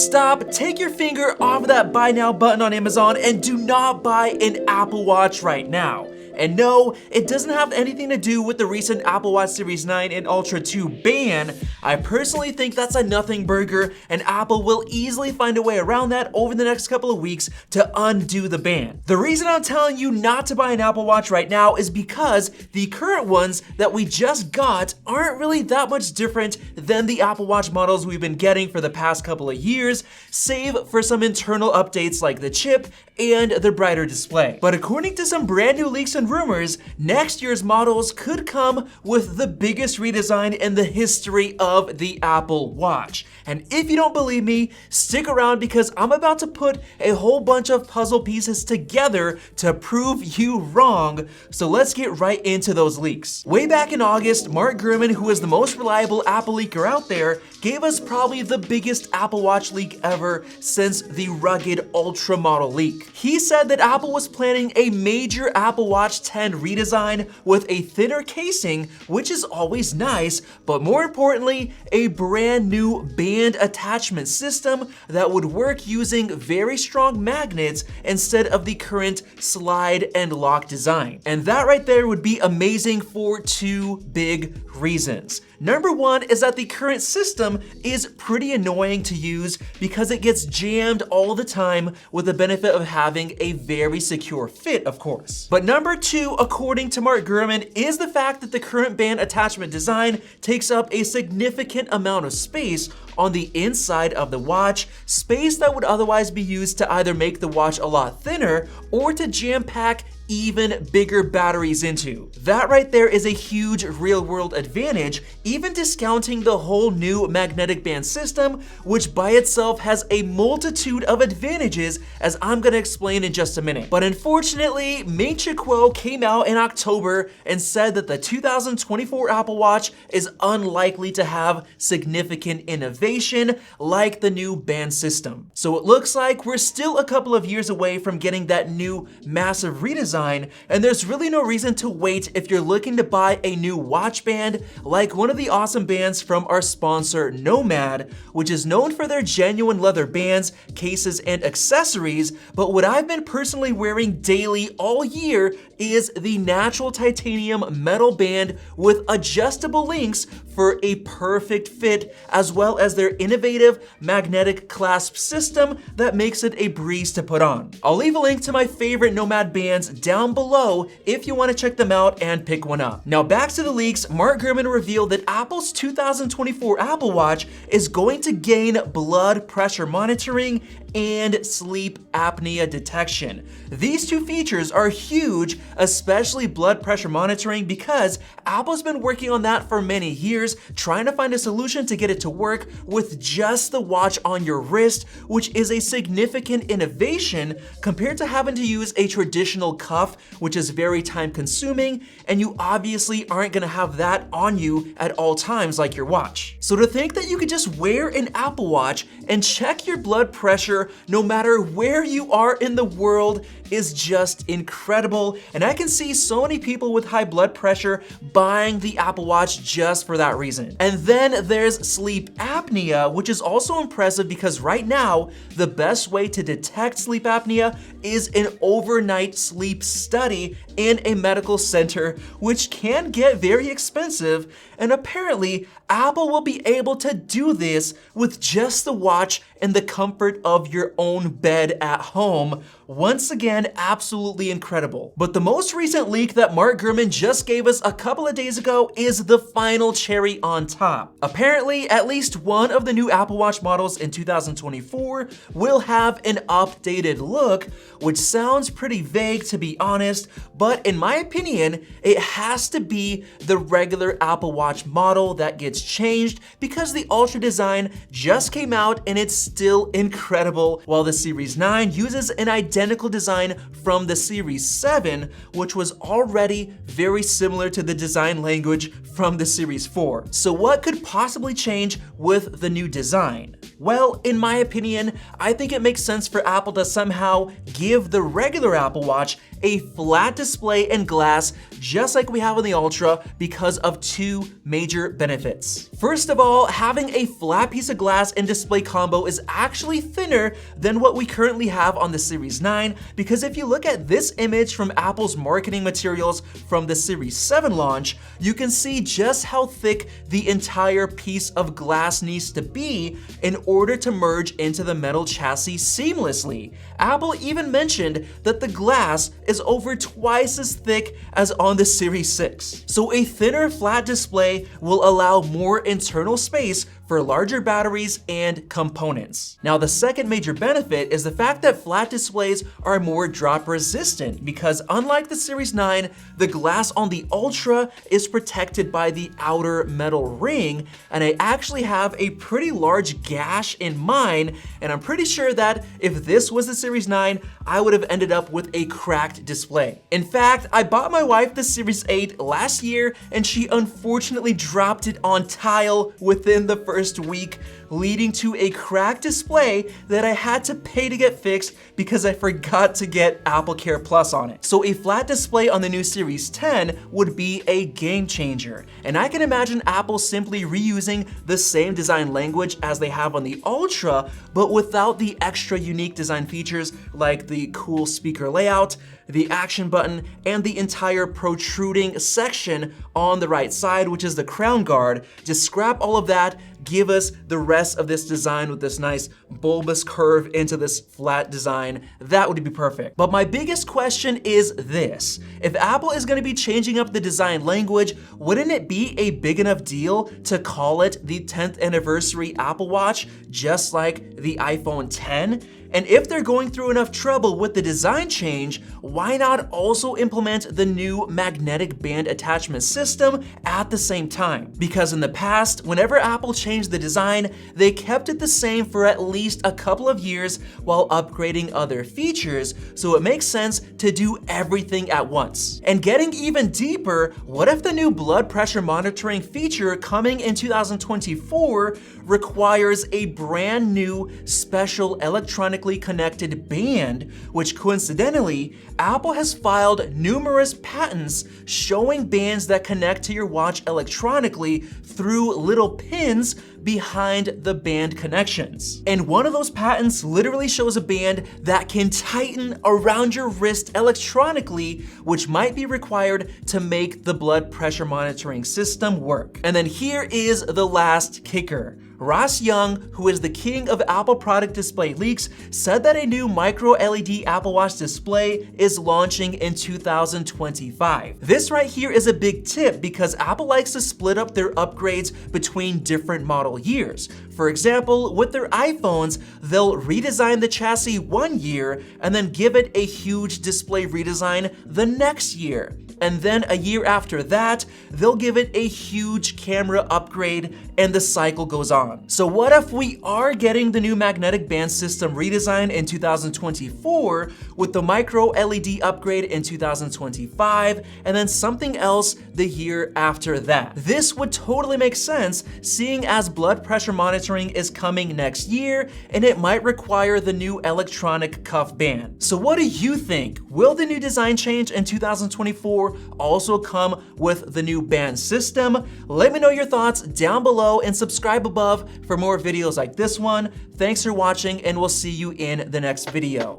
stop, take your finger off that buy now button on Amazon and do not buy an Apple Watch right now. And no, it doesn't have anything to do with the recent Apple Watch Series 9 and Ultra 2 ban. I personally think that's a nothing burger, and Apple will easily find a way around that over the next couple of weeks to undo the ban. The reason I'm telling you not to buy an Apple Watch right now is because the current ones that we just got aren't really that much different than the Apple Watch models we've been getting for the past couple of years, save for some internal updates like the chip and the brighter display. But according to some brand new leaks and rumors, next year's models could come with the biggest redesign in the history of the Apple Watch. And if you don't believe me, stick around because I'm about to put a whole bunch of puzzle pieces together to prove you wrong. So let's get right into those leaks. Way back in August, Mark Gurman, who is the most reliable Apple leaker out there, gave us probably the biggest Apple Watch leak ever since the rugged Ultra model leak. He said that Apple was planning a major Apple Watch 10 redesign with a thinner casing, which is always nice, but more importantly, a brand new band attachment system that would work using very strong magnets instead of the current slide and lock design. And that right there would be amazing for two big reasons. Number one is that the current system is pretty annoying to use because it gets jammed all the time, with the benefit of having a very secure fit, of course. But number two, according to Mark Gurman, is the fact that the current band attachment design takes up a significant amount of space on the inside of the watch, space that would otherwise be used to either make the watch a lot thinner or to jam-pack even bigger batteries into. That right there is a huge real-world advantage, even discounting the whole new magnetic band system, which by itself has a multitude of advantages, as I'm gonna explain in just a minute. But unfortunately, Ming Chi Kuo came out in October and said that the 2024 Apple Watch is unlikely to have significant innovation like the new band system. So it looks like we're still a couple of years away from getting that new massive redesign, and there's really no reason to wait if you're looking to buy a new watch band like one of the awesome bands from our sponsor Nomad, which is known for their genuine leather bands, cases, and accessories. But what I've been personally wearing daily all year is the natural titanium metal band with adjustable links for a perfect fit, as well as their innovative magnetic clasp system that makes it a breeze to put on. I'll leave a link to my favorite Nomad bands down below if you want to check them out and pick one up. Now back to the leaks, Mark Gurman revealed that Apple's 2024 Apple Watch is going to gain blood pressure monitoring and sleep apnea detection. These two features are huge, especially blood pressure monitoring, because Apple's been working on that for many years, trying to find a solution to get it to work with just the watch on your wrist, which is a significant innovation compared to having to use a traditional cuff, which is very time consuming, and you obviously aren't gonna have that on you at all times like your watch. So to think that you could just wear an Apple Watch and check your blood pressure no matter where you are in the world is just incredible, and I can see so many people with high blood pressure buying the Apple Watch just for that reason. And then there's sleep apnea, which is also impressive because right now, the best way to detect sleep apnea is an overnight sleep study in a medical center, which can get very expensive, and apparently Apple will be able to do this with just the watch in the comfort of your own bed at home. Once again, absolutely incredible. But the most recent leak that Mark Gurman just gave us a couple of days ago is the final cherry on top. Apparently, at least one of the new Apple Watch models in 2024 will have an updated look, which sounds pretty vague to be honest, but in my opinion, it has to be the regular Apple Watch model that gets changed because the Ultra design just came out and it's still incredible, while the Series 9 uses an identical design from the Series 7, which was already very similar to the design language from the Series 4. So what could possibly change with the new design? Well, in my opinion, I think it makes sense for Apple to somehow give the regular Apple Watch a flat display and glass just like we have on the Ultra because of two major benefits. benefits. First of all, having a flat piece of glass and display combo is actually thinner than what we currently have on the Series 9, because if you look at this image from Apple's marketing materials from the Series 7 launch, you can see just how thick the entire piece of glass needs to be in order to merge into the metal chassis seamlessly. Apple even mentioned that the glass is over twice as thick as on the Series 6. So a thinner flat display will allow more internal space for larger batteries and components. Now, the second major benefit is the fact that flat displays are more drop resistant, because unlike the Series 9, the glass on the Ultra is protected by the outer metal ring, and I actually have a pretty large gash in mine, and I'm pretty sure that if this was the Series 9, I would have ended up with a cracked display. In fact, I bought my wife the Series 8 last year, and she unfortunately dropped it on tile within the first week, leading to a cracked display that I had to pay to get fixed because I forgot to get Apple Care Plus on it. So a flat display on the new Series 10 would be a game changer. And I can imagine Apple simply reusing the same design language as they have on the Ultra, but without the extra unique design features like the cool speaker layout, the action button, and the entire protruding section on the right side, which is the crown guard. Just scrap all of that, give us the rest of this design with this nice bulbous curve into this flat design. That would be perfect. But my biggest question is this: if Apple is going to be changing up the design language, wouldn't it be a big enough deal to call it the 10th anniversary Apple Watch, just like the iPhone 10? And if they're going through enough trouble with the design change, why not also implement the new magnetic band attachment system at the same time? Because in the past, whenever Apple changed the design, they kept it the same for at least a couple of years while upgrading other features, so it makes sense to do everything at once. And getting even deeper, what if the new blood pressure monitoring feature coming in 2024 requires a brand new special electronically connected band, which coincidentally, Apple has filed numerous patents showing bands that connect to your watch electronically through little pins behind the band connections. And one of those patents literally shows a band that can tighten around your wrist electronically, which might be required to make the blood pressure monitoring system work. And then here is the last kicker. Ross Young, who is the king of Apple product display leaks, said that a new micro LED Apple Watch display is launching in 2025. This right here is a big tip because Apple likes to split up their upgrades between different model years. For example, with their iPhones, they'll redesign the chassis one year and then give it a huge display redesign the next year. And then a year after that, they'll give it a huge camera upgrade, and the cycle goes on. So what if we are getting the new magnetic band system redesign in 2024 with the micro LED upgrade in 2025 and then something else the year after that? This would totally make sense, seeing as blood pressure monitoring is coming next year and it might require the new electronic cuff band. So what do you think? Will the new design change in 2024 also come with the new band system? Let me know your thoughts down below and subscribe above for more videos like this one. Thanks for watching, and we'll see you in the next video.